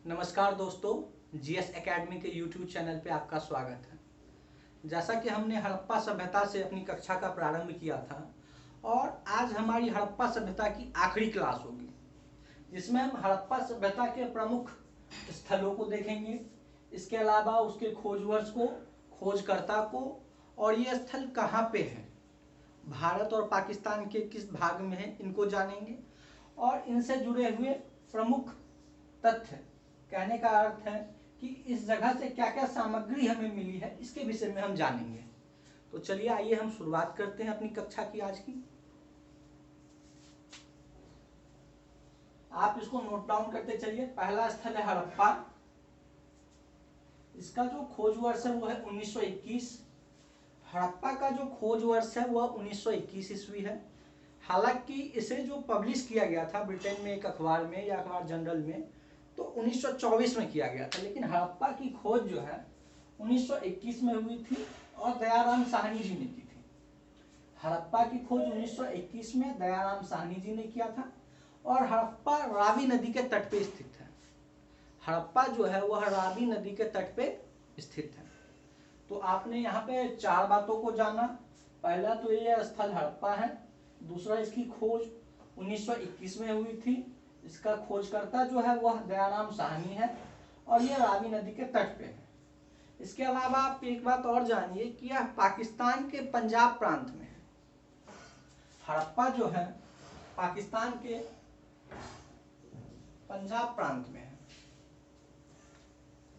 नमस्कार दोस्तों, GS academy के यूट्यूब चैनल पे आपका स्वागत है। जैसा कि हमने हड़प्पा सभ्यता से अपनी कक्षा का प्रारंभ किया था और आज हमारी हड़प्पा सभ्यता की आखिरी क्लास होगी, जिसमें हम हड़प्पा सभ्यता के प्रमुख स्थलों को देखेंगे, इसके अलावा उसके खोजवर्ष को, खोजकर्ता को और ये स्थल कहाँ पे है, भारत और पाकिस्तान के किस भाग में है, इनको जानेंगे और इनसे जुड़े हुए प्रमुख तथ्य, कहने का अर्थ है कि इस जगह से क्या क्या सामग्री हमें मिली है, इसके विषय में हम जानेंगे। तो चलिए आइए हम शुरुआत करते हैं अपनी कक्षा की आज की। आप इसको नोट डाउन करते चलिए। पहला स्थल है हड़प्पा। इसका जो खोज वर्ष है वो है 1921। हड़प्पा का जो खोज वर्ष है वह 1921 ईस्वी है। हालांकि इसे जो पब्लिश किया गया था ब्रिटेन में एक अखबार में या अखबार जनरल में, तो 1924 में किया गया था, लेकिन हड़प्पा की खोज जो है 1921 में हुई थी और दयाराम साहनी जी ने की थी। हड़प्पा की खोज 1921 में दयाराम साहनी जी ने किया था और हड़प्पा रावी नदी के तट पे स्थित है। हड़प्पा जो है वह रावी नदी के तट पे स्थित है। तो आपने यहाँ पे चार बातों को जाना। पहला तो ये स्थल हड़प्पा है, दूसरा इसकी खोज 1921 में हुई थी, इसका खोजकर्ता जो है वह दयाराम साहनी है और यह रावी नदी के तट पे है। इसके अलावा आप एक बात और जानिए कि यह पाकिस्तान के पंजाब प्रांत में है। हड़प्पा जो है पाकिस्तान के पंजाब प्रांत में है।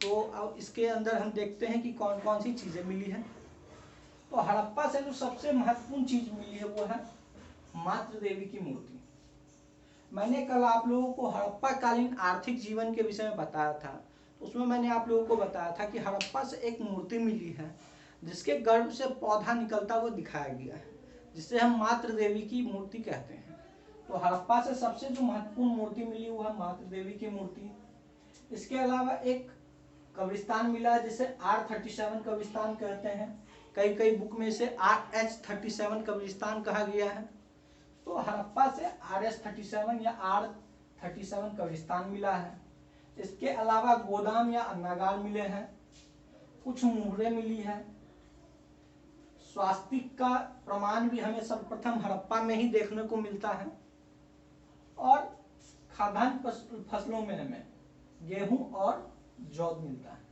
तो अब इसके अंदर हम देखते हैं कि कौन कौन सी चीजें मिली है। तो हड़प्पा से जो सबसे महत्वपूर्ण चीज मिली है वो है मातृ देवी की मूर्ति। मैंने कल आप लोगों को हड़प्पा कालीन आर्थिक जीवन के विषय में बताया था। तो उसमें मैंने आप लोगों को बताया था कि हड़प्पा से एक मूर्ति मिली है जिसके गर्भ से पौधा निकलता हुआ दिखाया गया है, जिसे हम मातृ देवी की मूर्ति कहते हैं। तो हड़प्पा से सबसे जो महत्वपूर्ण मूर्ति मिली वो है मातृ देवी की मूर्ति। इसके अलावा एक कब्रिस्तान मिला है जिसे R37 कब्रिस्तान कहते हैं। कई कई बुक में इसे RH37 कब्रिस्तान कहा गया है। तो हड़प्पा से RS37 या R37 कब्रिस्तान मिला है। इसके अलावा गोदाम या अन्नागार मिले हैं, कुछ मुहरें मिली है, स्वास्तिक का प्रमाण भी हमें सर्वप्रथम हड़प्पा में ही देखने को मिलता है और खाद्यान्न फसलों में हमें गेहूं और जौ मिलता है।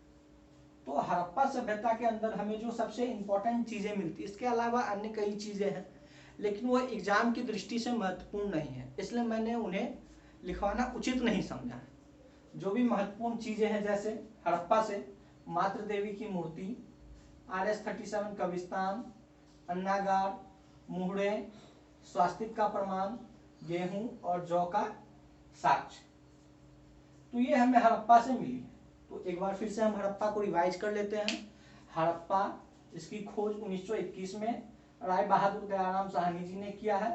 तो हड़प्पा सभ्यता के अंदर हमें जो सबसे इंपॉर्टेंट चीजें मिलती है, इसके अलावा अन्य कई चीजें हैं लेकिन वो एग्जाम की दृष्टि से महत्वपूर्ण नहीं है, इसलिए मैंने उन्हें लिखवाना उचित नहीं समझा। जो भी महत्वपूर्ण चीजें हैं जैसे हड़प्पा से मातृ देवी की मूर्ति, RS37 कब्रिस्तान, अन्नागार, मुहरे, स्वास्तिक का प्रमाण, गेहूं और जौ का साक्ष्य, तो ये हमें हड़प्पा से मिली है। तो एक बार फिर से हम हड़प्पा को रिवाइज कर लेते हैं। हड़प्पा, इसकी खोज 1921 में राय बहादुर दयाराम साहनी जी ने किया है।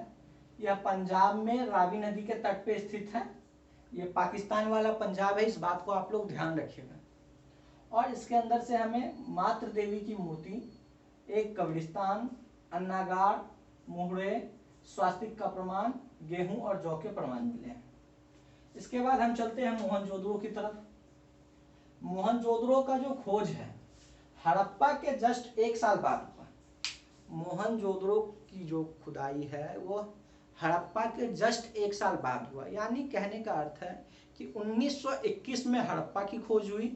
यह पंजाब में रावी नदी के तट पे स्थित है। यह पाकिस्तान वाला पंजाब है, इस बात को आप लोग ध्यान रखिएगा। और इसके अंदर से हमें मातृ देवी की मूर्ति, एक कब्रिस्तान, अन्नागार, मुहरे, स्वास्तिक का प्रमाण, गेहूं और जौ के प्रमाण मिले हैं। इसके बाद हम चलते हैं मोहनजोदड़ो की तरफ। मोहनजोदड़ो का जो खोज है हड़प्पा के जस्ट एक साल बाद हुआ। मोहनजोदड़ो की जो खुदाई है वो हड़प्पा के जस्ट एक साल बाद हुआ, यानी कहने का अर्थ है कि 1921 में हड़प्पा की खोज हुई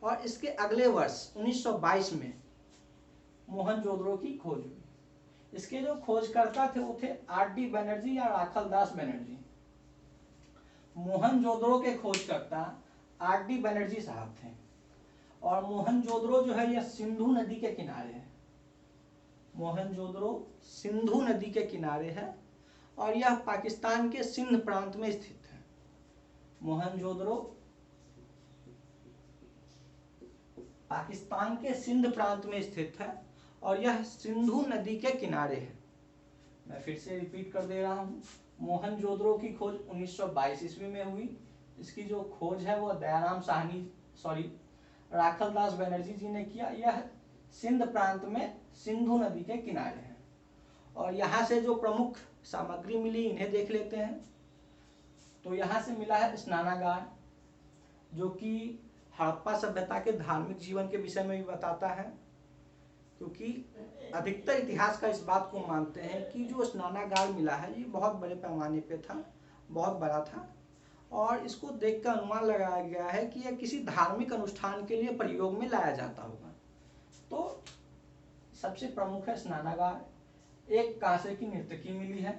और इसके अगले वर्ष 1922 में मोहनजोदड़ो की खोज हुई। इसके जो खोजकर्ता थे वो थे R.D. बनर्जी या राखलदास बनर्जी। मोहनजोदड़ो के खोजकर्ता R.D. बनर्जी साहब थे और मोहनजोदड़ो जो है यह सिंधु नदी के किनारे है। मोहनजोदड़ो सिंधु नदी के किनारे है और यह पाकिस्तान के सिंध प्रांत में स्थित है। मोहनजोदड़ो पाकिस्तान के सिंध प्रांत में स्थित है और यह सिंधु नदी के किनारे है। मैं फिर से रिपीट कर दे रहा हूँ। मोहनजोदड़ो की खोज 1922 ईस्वी में हुई। इसकी जो खोज है वो दयाराम साहनी राखलदास बनर्जी जी ने किया। यह सिंध प्रांत में सिंधु नदी के किनारे है और यहाँ से जो प्रमुख सामग्री मिली इन्हें देख लेते हैं। तो यहाँ से मिला है स्नानागार, जो कि हड़प्पा सभ्यता के धार्मिक जीवन के विषय में भी बताता है, क्योंकि अधिकतर इतिहासकार इस बात को मानते हैं कि जो स्नानागार मिला है ये बहुत बड़े पैमाने पे था, बहुत बड़ा था, और इसको देखकर अनुमान लगाया गया है कि यह किसी धार्मिक अनुष्ठान के लिए प्रयोग में लाया जाता होगा। तो सबसे प्रमुख है स्नानागार। एक कांसे की नर्तकी मिली है,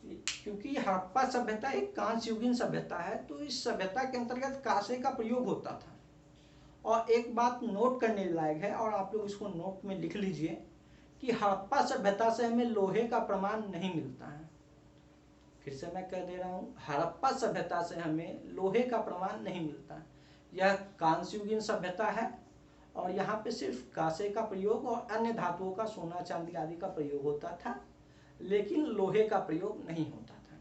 क्योंकि हड़प्पा सभ्यता एक कांस्य युगीन सभ्यता है, तो इस सभ्यता के अंतर्गत कांसे का प्रयोग होता था। और एक बात नोट करने लायक है, और आप लोग इसको नोट में लिख लीजिए कि हड़प्पा सभ्यता से हमें लोहे का प्रमाण नहीं मिलता है। फिर से मैं कह दे रहा हूँ, हड़प्पा सभ्यता से हमें लोहे का प्रमाण नहीं मिलता। यह कांस्य युगीन सभ्यता है और यहाँ पे सिर्फ कांसे का प्रयोग और अन्य धातुओं का, सोना चांदी आदि का प्रयोग होता था, लेकिन लोहे का प्रयोग नहीं होता था।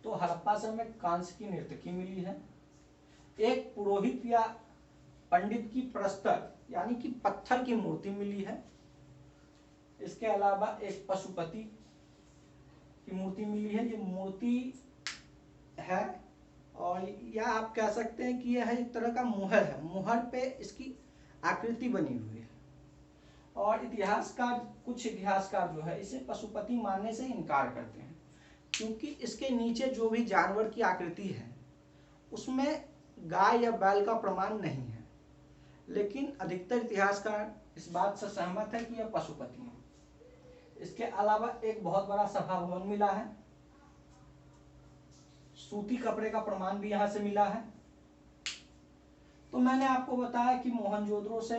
तो हड़प्पा से हमें कांस्य की नर्तकी मिली है। एक पुरोहित या पंडित की प्रस्तर यानी कि पत्थर की मूर्ति मिली है। इसके अलावा एक पशुपति की मूर्ति मिली है। ये मूर्ति है, और या आप कह सकते हैं कि यह एक तरह का मुहर है, मुहर पे इसकी आकृति बनी हुई है। और कुछ इतिहासकार जो है इसे पशुपति मानने से इनकार करते हैं, क्योंकि इसके नीचे जो भी जानवर की आकृति है उसमें गाय या बैल का प्रमाण नहीं है। लेकिन अधिकतर इतिहासकार इस बात से सहमत है कि यह पशुपति है। इसके अलावा एक बहुत बड़ा सभा भवन मिला है। सूती कपड़े का प्रमाण भी यहां से मिला है। तो मैंने आपको बताया कि मोहनजोदड़ो से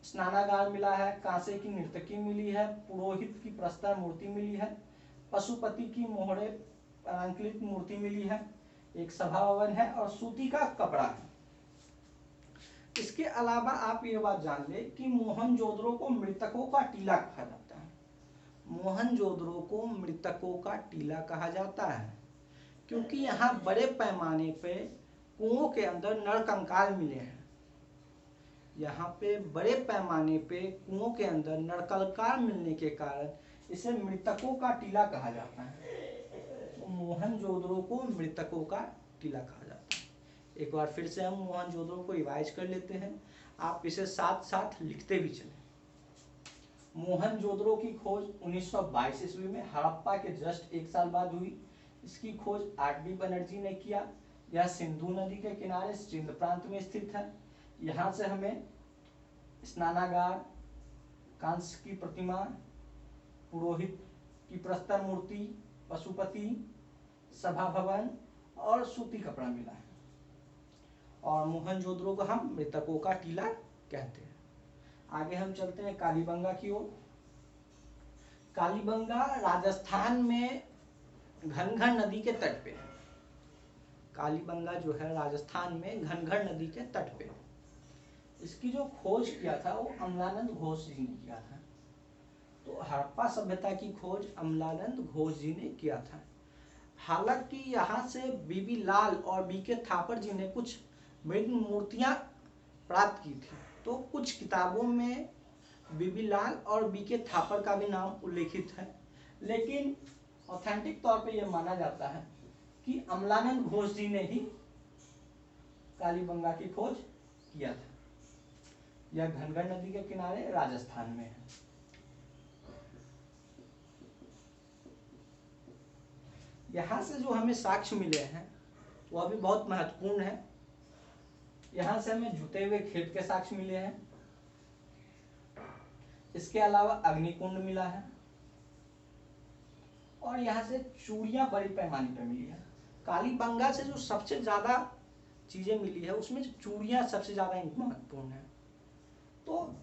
स्नानागार मिला है, कांसे की नर्तकी मिली है, पुरोहित की प्रस्तर मूर्ति मिली है, पशुपति की मोहरे अलंकृत मूर्ति मिली है, एक सभा भवन है और सूती का कपड़ा है। इसके अलावा आप ये बात जान ले कि मोहनजोदड़ो को मृतकों का टीला कहा जाता है। मोहनजोदड़ो को मृतकों का टीला कहा जाता है क्योंकि यहाँ बड़े पैमाने पे कुओं के अंदर नरकंकाल मिले हैं। यहाँ पे बड़े पैमाने पे कुओं के अंदर नरकंकाल मिलने के कारण इसे मृतकों का टीला कहा जाता है। तो मोहनजोदड़ो को मृतकों का टीला कहा जाता है। एक बार फिर से हम मोहनजोदड़ो को रिवाइज कर लेते हैं, आप इसे साथ साथ लिखते भी चलें। मोहनजोदड़ो की खोज 1922 ईस्वी में हड़प्पा के जस्ट एक साल बाद हुई। इसकी खोज आर.डी. बनर्जी ने किया। यह सिंधु नदी के किनारे सिंध प्रांत में स्थित है। यहाँ से हमें स्नानागार, कांस्य की प्रतिमा, पुरोहित की प्रस्तर मूर्ति, पशुपति, सभा भवन और सूती कपड़ा मिला है। और मोहनजोदड़ो को हम मृतकों का टीला कहते हैं। आगे हम चलते हैं कालीबंगा की ओर। कालीबंगा राजस्थान में घनघर नदी के तट पे है। कालीबंगा जो है राजस्थान में घनघर नदी के तट पे। इसकी जो खोज किया था वो अमलानंद घोष जी ने किया था। तो हड़प्पा सभ्यता की खोज अमलानंद घोष जी ने किया था। हालांकि यहाँ से बीबी लाल और बीके थापर जी ने कुछ मृत मूर्तियां प्राप्त की थी। तो कुछ किताबों में बीबी लाल और बीके थापर का भी नाम उल्लेखित है, लेकिन ऑथेंटिक तौर पे यह माना जाता है कि अमलानंद घोष जी ने ही कालीबंगा की खोज किया था। यह घनघर नदी के किनारे राजस्थान में है। यहाँ से जो हमें साक्ष्य मिले हैं वह भी बहुत महत्वपूर्ण है। यहाँ से हमें जुते हुए खेत के साक्ष्य मिले हैं। इसके अलावा अग्निकुंड मिला है और यहाँ से चूड़ियां बड़ी पैमाने पर मिली है। कालीबंगा से जो सबसे ज्यादा चीजें मिली है उसमें चूड़ियां सबसे ज्यादा महत्वपूर्ण है। तो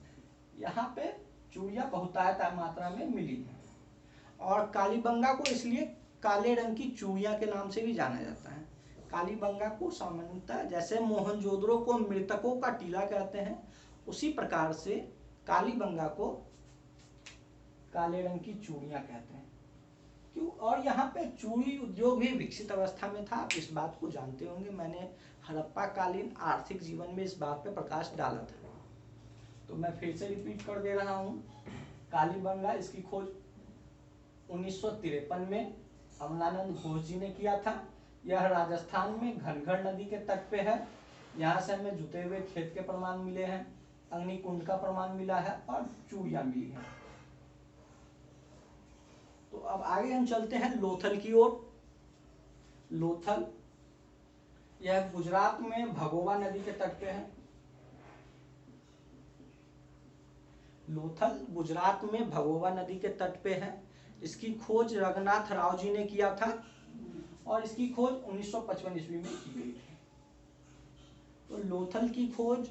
यहाँ पे चूड़ियां बहुतायत मात्रा में मिली है और कालीबंगा को इसलिए काले रंग की चूड़ियां के नाम से भी जाना जाता है। कालीबंगा को सामान्यतः जैसे मोहनजोदड़ो को मृतकों का टीला कहते हैं, उसी प्रकार से कालीबंगा को काले रंग की चूड़ियां कहते हैं। क्यों? और यहाँ पे चूड़ी उद्योग भी विकसित अवस्था में था। आप इस बात को जानते होंगे, मैंने हड़प्पा कालीन आर्थिक जीवन में इस बात पे प्रकाश डाला था। तो मैं फिर से रिपीट कर दे रहा हूँ। कालीबंगा, इसकी खोज 1953 में अमलानंद घोष जी ने किया था। यह राजस्थान में घनघर नदी के तट पे है। यहाँ से हमें जुते हुए खेत के प्रमाण मिले हैं, अग्निकुंड का प्रमाण मिला है और चूड़ियां मिली हैं। तो अब आगे हम चलते हैं लोथल की ओर। लोथल यह गुजरात में भगोवा नदी के तट पे है। लोथल गुजरात में भगोवा नदी के तट पे है। इसकी खोज रघुनाथ राव जी ने किया था और इसकी खोज 1955 ईस्वी में की गई थी। तो लोथल की खोज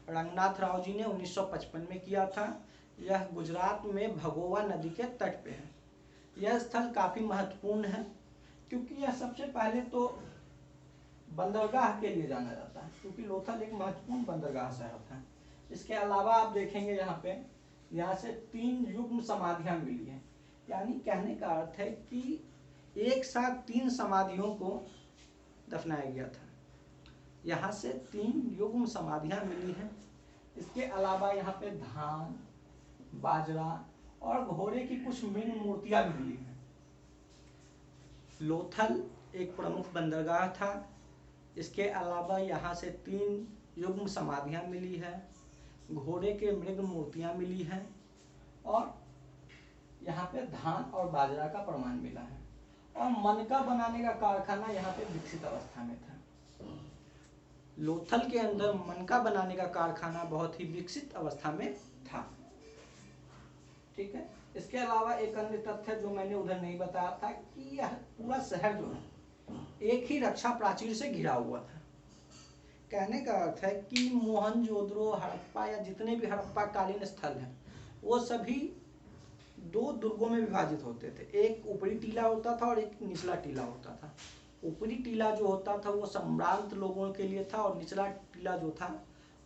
रघुनाथ राव जी ने 1955 में किया था। यह गुजरात में भगोवा नदी के तट पे है। यह स्थल काफी महत्वपूर्ण है क्योंकि यह सबसे पहले तो बंदरगाह के लिए जाना जाता है, क्योंकि लोथल एक महत्वपूर्ण बंदरगाह शहर था। इसके अलावा आप देखेंगे यहाँ से 3 युग्म समाधियां मिली हैं। यानी कहने का अर्थ है कि एक साथ 3 समाधियों को दफनाया गया था। यहाँ से 3 युग्म समाधियां मिली हैं। इसके अलावा यहाँ पे धान, बाजरा और घोड़े की कुछ मृग मूर्तियां भी मिली हैं। लोथल एक प्रमुख बंदरगाह था। इसके अलावा यहाँ से 3 युग्म समाधियां मिली है, घोड़े के मृग मूर्तियां मिली हैं और यहाँ पे धान और बाजरा का प्रमाण मिला है। और मनका बनाने का कारखाना यहाँ पे विकसित अवस्था में था। लोथल के अंदर मनका बनाने का कारखाना बहुत ही विकसित अवस्था में था। ठीक है। इसके अलावा एक अन्य तथ्य जो मैंने उधर नहीं बताया था कि यह पूरा शहर जो है एक ही रक्षा प्राचीर से घिरा हुआ था। कहने का अर्थ है कि मोहनजोदड़ो, हड़प्पा या जितने भी हड़प्पा कालीन स्थल हैं वो सभी 2 दुर्गों में विभाजित होते थे। एक ऊपरी टीला होता था और एक निचला टीला होता था। ऊपरी टीला जो होता था वो सम्भ्रांत लोगों के लिए था और निचला टीला जो था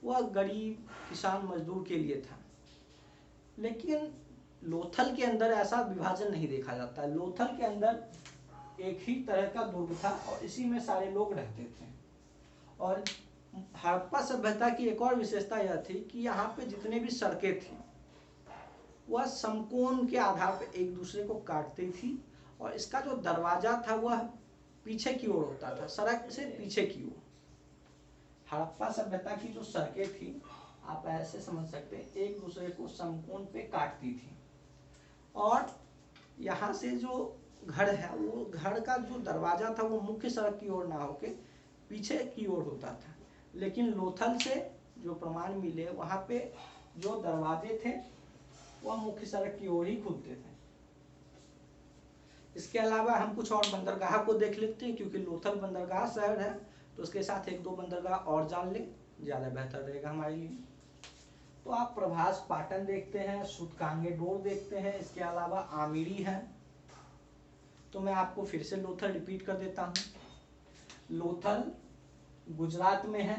वह गरीब किसान मजदूर के लिए था। लेकिन लोथल के अंदर ऐसा विभाजन नहीं देखा जाता। लोथल के अंदर एक ही तरह का दुर्ग था और इसी में सारे लोग रहते थे। और हड़प्पा सभ्यता की एक और विशेषता यह थी कि यहाँ पे जितने भी सड़कें थी वह समकोण के आधार पर एक दूसरे को काटती थी और इसका जो दरवाजा था वह पीछे की ओर होता था, सड़क से पीछे की ओर। हड़प्पा सभ्यता की जो सड़कें थी आप ऐसे समझ सकते हैं, एक दूसरे को समकोण पे काटती थी। और यहाँ से जो घर है वो घर का जो दरवाजा था वो मुख्य सड़क की ओर ना होके पीछे की ओर होता था। लेकिन लोथल से जो प्रमाण मिले वहाँ पे जो दरवाजे थे वह मुख्य सड़क की ओर ही खुलते थे। इसके अलावा हम कुछ और बंदरगाह को देख लेते हैं, क्योंकि लोथल बंदरगाह शहर है तो उसके साथ 1-2 बंदरगाह और जान ले, ज़्यादा बेहतर रहेगा हमारे लिए। तो आप प्रभास पाटन देखते हैं, सूतकांगेडोर देखते हैं, इसके अलावा आमिरी है। तो मैं आपको फिर से लोथल रिपीट कर देता हूँ। लोथल गुजरात में है,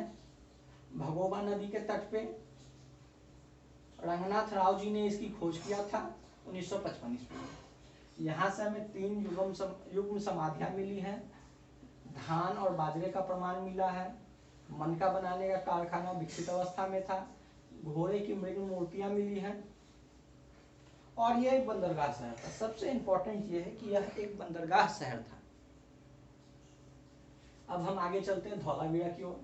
भगोवा नदी के तट पे। रघुनाथ राव जी ने इसकी खोज किया था 1955 ईस्वी में। यहाँ से हमें 3 युग्म समाधियां मिली हैं, धान और बाजरे का प्रमाण मिला है, मनका बनाने का कारखाना विकसित अवस्था में था, घोड़े की मृग मूर्तियां मिली हैं और यह एक बंदरगाह शहर था। सबसे इंपॉर्टेंट यह है कि यह एक बंदरगाह शहर था। अब हम आगे चलते हैं धौलावीरा की ओर।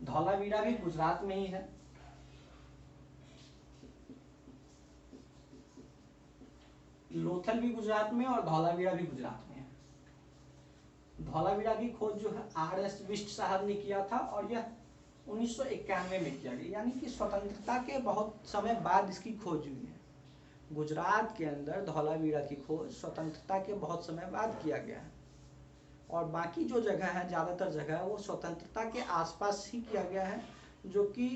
धौलावीरा भी गुजरात में ही है। लोथल भी गुजरात में और धौलावीरा भी गुजरात में है। धौलावीरा की खोज जो है R.S. बिष्ट साहब ने किया था और यह 1991 में किया गया, यानी कि स्वतंत्रता के बहुत समय बाद इसकी खोज हुई है। गुजरात के अंदर धौलावीरा की खोज स्वतंत्रता के बहुत समय बाद किया गया है और बाकी जो जगह है, ज़्यादातर जगह वो स्वतंत्रता के आसपास ही किया गया है, जो कि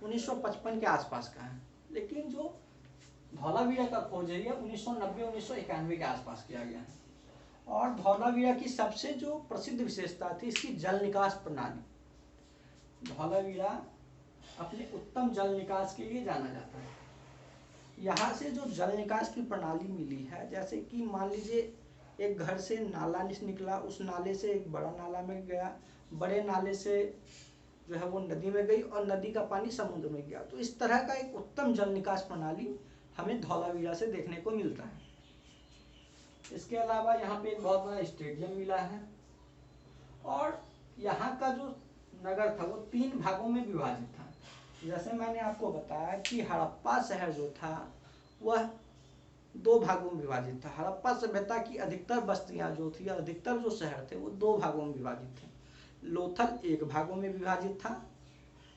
1955 के आसपास का है। लेकिन जो धौलावीरा का खोज है ये 1990-1991 के आसपास किया गया है। और धौलावीरा की सबसे जो प्रसिद्ध विशेषता थी इसकी जल निकास प्रणाली। धौलावीरा अपने उत्तम जल निकास के लिए जाना जाता है। यहाँ से जो जल निकास की प्रणाली मिली है, जैसे कि मान लीजिए एक घर से नाला निकला, उस नाले से एक बड़ा नाला में गया, बड़े नाले से जो है वो नदी में गई और नदी का पानी समुद्र में गया। तो इस तरह का एक उत्तम जल निकास प्रणाली हमें धौलावीरा से देखने को मिलता है। इसके अलावा यहाँ पे एक बहुत बड़ा स्टेडियम मिला है और यहाँ का जो नगर था वो 3 भागों में विभाजित था। जैसे मैंने आपको बताया कि हड़प्पा शहर जो था वह 2 भागों में विभाजित था। हड़प्पा सभ्यता की अधिकतर बस्तियां जो थी, अधिकतर जो शहर थे वो 2 भागों में विभाजित थे। लोथल 1 भागों में विभाजित था,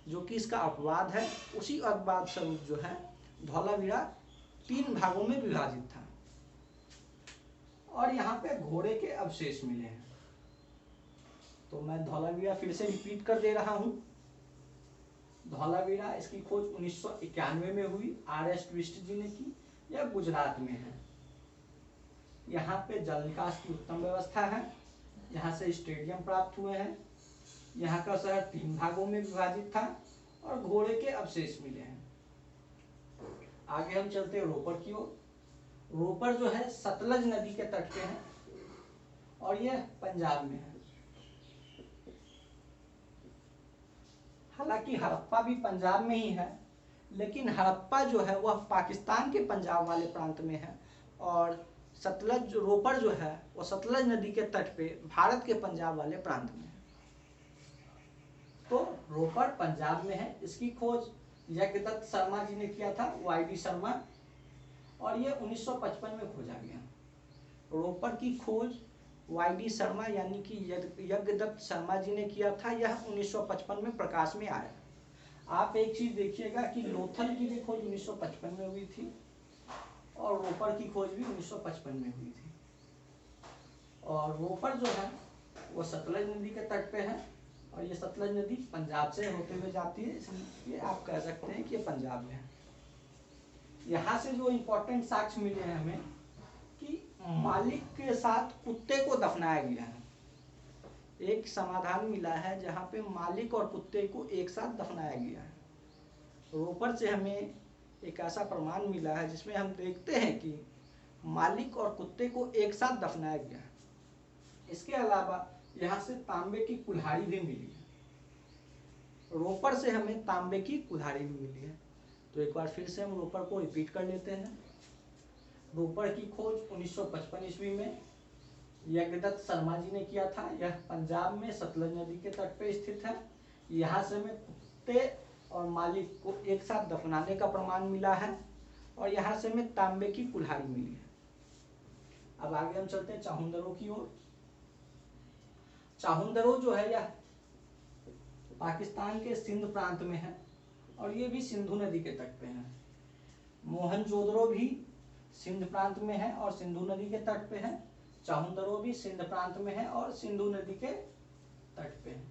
जो कि इसका अपवाद है। उसी अपवाद स्वरूप जो है धौलावीरा 3 भागों में विभाजित था। और यहाँ पे घोड़े के अवशेष मिले हैं। तो मैं धौलावीरा फिर से रिपीट कर दे रहा हूँ। धौलावीरा, इसकी खोज 1991 में हुई, RS ट्विस्ट जी ने की। यह गुजरात में है। यहाँ पे जल निकास की उत्तम व्यवस्था है। यहाँ से स्टेडियम प्राप्त हुए हैं। यहाँ का शहर 3 भागों में विभाजित था और घोड़े के अवशेष मिले हैं। आगे हम चलते हैं रोपड़ की ओर। रोपड़ जो है सतलज नदी के तट पे है और यह पंजाब में है। हालांकि हड़प्पा भी पंजाब में ही है, लेकिन हड़प्पा जो है वह पाकिस्तान के पंजाब वाले प्रांत में है और सतलज रोपड़ जो है वो सतलज नदी के तट पे भारत के पंजाब वाले प्रांत में है। तो रोपड़ पंजाब में है। इसकी खोज यज्ञदत्त शर्मा जी ने किया था, YD शर्मा, और ये 1955 में खोजा गया। रोपड़ की खोज YD शर्मा यानी कि यज्ञदत्त शर्मा जी ने किया था। यह 1955 में प्रकाश में आया। आप एक चीज देखिएगा कि लोथल की भी खोज 1955 में हुई थी और रोपड़ की खोज भी 1955 में हुई थी। और रोपड़ जो है वो सतलज नदी के तट पे है और ये सतलज नदी पंजाब से होते हुए जाती है, इसलिए आप कह सकते हैं कि ये पंजाब में है। यहाँ से जो इम्पोर्टेंट साक्ष्य मिले हैं हमें कि मालिक के साथ कुत्ते को दफनाया गया है। एक समाधान मिला है जहाँ पे मालिक और कुत्ते को एक साथ दफनाया गया है। रोपड़ से हमें एक ऐसा प्रमाण मिला है जिसमें हम देखते हैं कि मालिक और कुत्ते को एक साथ दफनाया गया है। इसके अलावा यहाँ से तांबे की कुल्हाड़ी भी मिली है। रोपड़ से हमें तांबे की कुल्हाड़ी भी मिली है। तो एक बार फिर से हम रोपड़ को रिपीट कर लेते हैं। रोपड़ की खोज 1955 ईस्वी में यज्ञदत्त शर्मा जी ने किया था। यह पंजाब में सतलज नदी के तट पे स्थित है। यहाँ से हमें कुत्ते और मालिक को एक साथ दफनाने का प्रमाण मिला है और यहाँ से हमें तांबे की कुल्हाड़ी मिली है। अब आगे हम चलते हैं चाहुंदरो की ओर। चाहुंदरो जो है यह पाकिस्तान के सिंध प्रांत में है और ये भी सिंधु नदी के तट पे है। मोहनजोदड़ो भी सिंध प्रांत में है और सिंधु नदी के तट पे है। चाहुंदरो भी सिंध प्रांत में है और सिंधु नदी के तट पे है।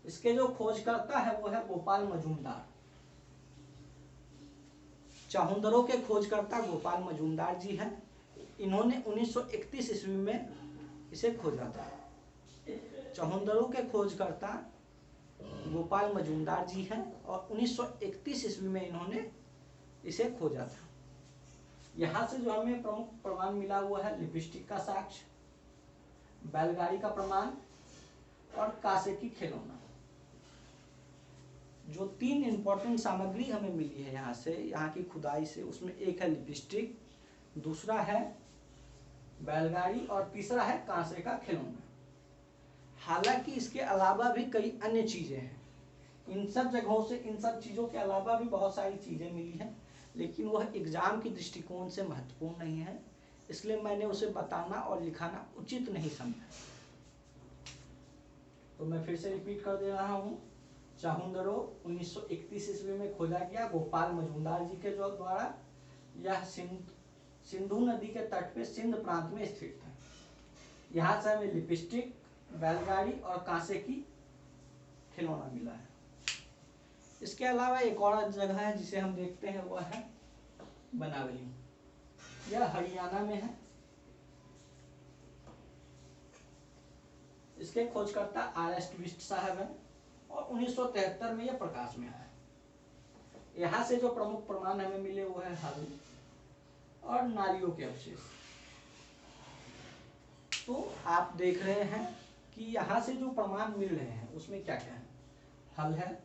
इसके जो खोजकर्ता है वो है गोपाल मजूमदार। चाहुंदरो के खोजकर्ता गोपाल मजूमदार जी हैं। इन्होंने 1931 ईस्वी में इसे खोजा था। चाहुंदरो के खोजकर्ता गोपाल मजूमदार जी हैं और 1931 ईस्वी में इन्होंने इसे खोजा था। यहाँ से जो हमें प्रमुख प्रमाण मिला हुआ है लिपस्टिक का साक्ष्य, बैलगाड़ी का प्रमाण और कांसे की खिलौना। जो 3 इंपॉर्टेंट सामग्री हमें मिली है यहाँ से, यहाँ की खुदाई से, उसमें एक है लिपस्टिक, दूसरा है बैलगाड़ी और तीसरा है कांसे का खिलौना। हालांकि इसके अलावा भी कई अन्य चीजें हैं। इन सब जगहों से, इन सब चीजों के अलावा भी बहुत सारी चीजें मिली हैं, लेकिन वह एग्जाम की दृष्टिकोण से महत्वपूर्ण नहीं है, इसलिए मैंने उसे बताना और लिखाना उचित नहीं समझा। तो मैं फिर से रिपीट कर दे रहा हूँ। चाहुंदरो 1931 ईस्वी में खोजा गया गोपाल मजूमदार जी के द्वारा। यह सिंधु नदी के तट पे सिंध प्रांत में स्थित है। यहाँ से हमें लिपस्टिक, बैलगाड़ी और कांसे की खिलौना मिला है। इसके अलावा एक और जगह है जिसे हम देखते हैं, वह है बनावली। यह हरियाणा में है। इसके खोजकर्ता RS ट्विस्ट साहब हैं और 1973 में यह प्रकाश में आया। यहाँ से जो प्रमुख प्रमाण हमें मिले वो है हल और नारियों के अवशेष। तो आप देख रहे हैं कि यहाँ से जो प्रमाण मिल रहे हैं उसमें क्या क्या है, हल है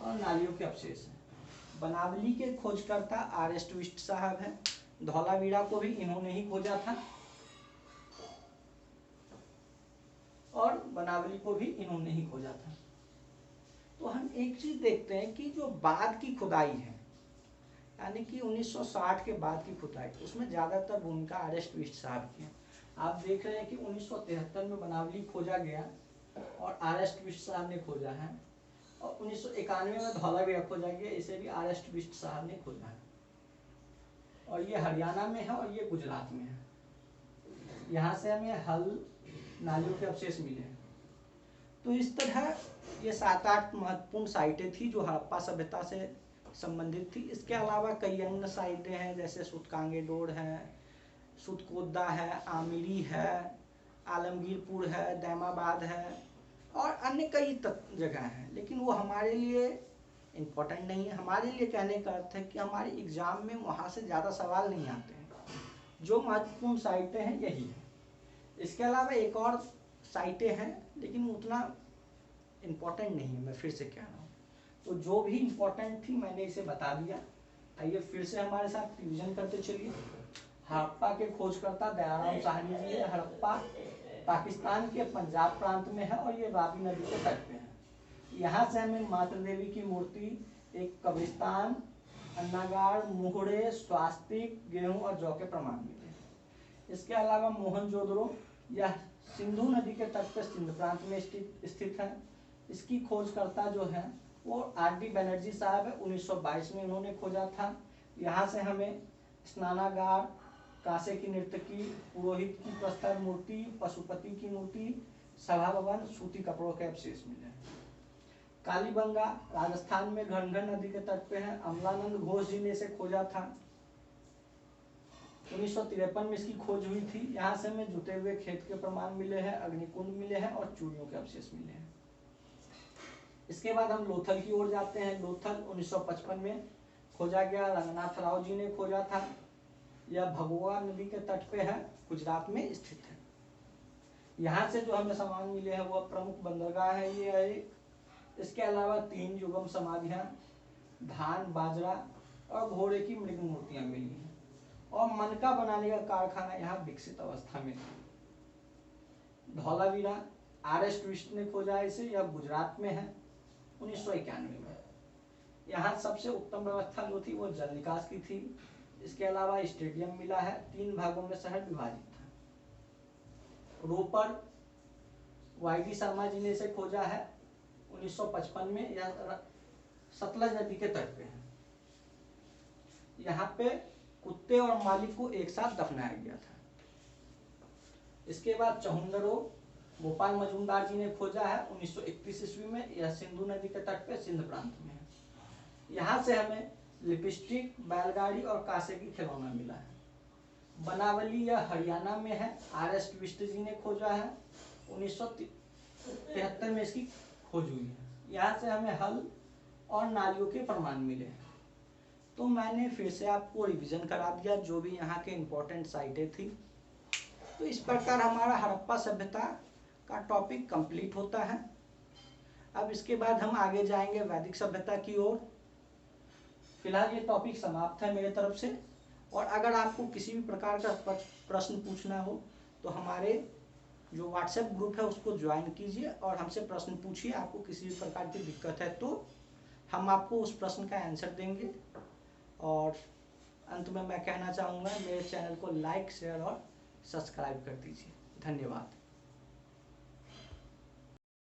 और नारियों के अवशेष हैं। बनावली के खोजकर्ता RS ट्विस्ट साहब हैं। धौलावीरा को भी इन्होंने ही खोजा था। और बनावली को भी इन्होंने ही खोजा था। तो हम एक चीज देखते हैं कि जो बाद की खुदाई है, यानी कि 1960 के बाद की खुदाई, उसमें ज़्यादातर भूमिका आर.एस. ट्विस्ट साहब की है। आप देख रहे हैं कि 1973 में बनावली खोजा गया और आर.एस. ट्विस्ट साहब ने खोजा है, और 1991 में धौलावीरा खोजा गया, इसे भी आर.एस. ट्विस्ट साहब ने खोजा है। और ये हरियाणा में है और ये गुजरात में है। यहाँ से हमें हल नालियों के अवशेष मिले हैं। तो इस तरह ये 7-8 महत्वपूर्ण साइटें थी जो हड़प्पा सभ्यता से संबंधित थी। इसके अलावा कई अन्य साइटें हैं, जैसे सुतकांगेडोर है, सुतकोदा है, आमिरी है, आलमगीरपुर है, दैमाबाद है, और अन्य कई जगह हैं। लेकिन वो हमारे लिए इम्पोर्टेंट नहीं है। हमारे लिए कहने का अर्थ है कि हमारे एग्जाम में वहाँ से ज़्यादा सवाल नहीं आते हैं। जो महत्वपूर्ण साइटें हैं यही है। इसके अलावा एक और साइटें हैं, लेकिन उतना इम्पोर्टेंट नहीं है, मैं फिर से कह रहा हूँ। तो जो भी इम्पोर्टेंट थी मैंने इसे बता दिया। आइए फिर से हमारे साथ रिविजन करते चलिए। हड़प्पा के खोजकर्ता दयाराम साहनी जी है। हड़प्पा पाकिस्तान के पंजाब प्रांत में है और ये रावी नदी के तट पे है। यहाँ से हमें मातृ देवी की मूर्ति, एक कब्रिस्तान, अन्नागार, मुहरे, स्वास्तिक, गेहूं और जौ के प्रमाण मिले। इसके अलावा मोहनजोदड़ो यह सिंधु नदी के तट पर सिंध प्रांत में स्थित है। इसकी खोजकर्ता जो है वो आर.डी. बनर्जी साहब है। 1922 में उन्होंने खोजा था। यहाँ से हमें स्नानागार, कांसे की नर्तकी, पुरोहित की प्रस्तर मूर्ति, पशुपति की मूर्ति, सभा भवन, सूती कपड़ों के अवशेष मिले। कालीबंगा राजस्थान में घनघन नदी के तट पे है। अमलानंद घोष जी ने इसे खोजा था। 1953 में इसकी खोज हुई थी। यहाँ से हमें जुते हुए खेत के प्रमाण मिले हैं, अग्निकुंड मिले हैं और चूड़ियों के अवशेष मिले हैं। इसके बाद हम लोथल की ओर जाते हैं। लोथल 1955 में खोजा गया, रंगनाथ राव जी ने खोजा था। यह भगोआ नदी के तट पे है, गुजरात में स्थित है। यहाँ से जो हमें सामान मिले हैं वह प्रमुख बंदरगाह है ये है। इसके अलावा 3 युगम समाधियां, धान, बाजरा और घोड़े की मृग मूर्तियां मिली हैं, और मनका बनाने का कारखाना यहाँ विकसित अवस्था में था। धौलावीरा आर.एस. ट्विस्ट ने खोजा है इसे, यह गुजरात में है 1991 में। यहाँ सबसे उत्तम व्यवस्था जो थी वो जल निकास की थी। इसके अलावा स्टेडियम मिला है, 3 भागों में शहर विभाजित था। रोपड़ वाई.डी. शर्मा जी ने इसे खोजा है 1955 में। यह सतलज नदी के तट पे है। यहाँ पे कुत्ते और मालिक को एक साथ दफनाया गया था। इसके बाद चहुंदरो गोपाल मजूमदार जी ने खोजा है 1931 ईस्वी में। यह सिंधु नदी के तट पे सिंध प्रांत में है। यहाँ से हमें लिपस्टिक, बैलगाड़ी और कांसे की खिलौना मिला है। बनावली यह हरियाणा में है। आर.एस. ट्विस्ट जी ने खोजा है 1973 में इसकी खोज हुई है। यहाँ से हमें हल और नालियों के प्रमाण मिले हैं। तो मैंने फिर से आपको रिवीजन करा दिया जो भी यहाँ के इम्पोर्टेंट साइटें थी। तो इस प्रकार हमारा हड़प्पा सभ्यता का टॉपिक कंप्लीट होता है। अब इसके बाद हम आगे जाएंगे वैदिक सभ्यता की ओर। फिलहाल ये टॉपिक समाप्त है मेरे तरफ से, और अगर आपको किसी भी प्रकार का प्रश्न पूछना हो तो हमारे जो व्हाट्सएप ग्रुप है उसको ज्वाइन कीजिए और हमसे प्रश्न पूछिए। आपको किसी भी प्रकार की दिक्कत है तो हम आपको उस प्रश्न का आंसर देंगे। और अंत में मैं कहना चाहूँगा मेरे चैनल को लाइक, शेयर और सब्सक्राइब कर दीजिए। धन्यवाद।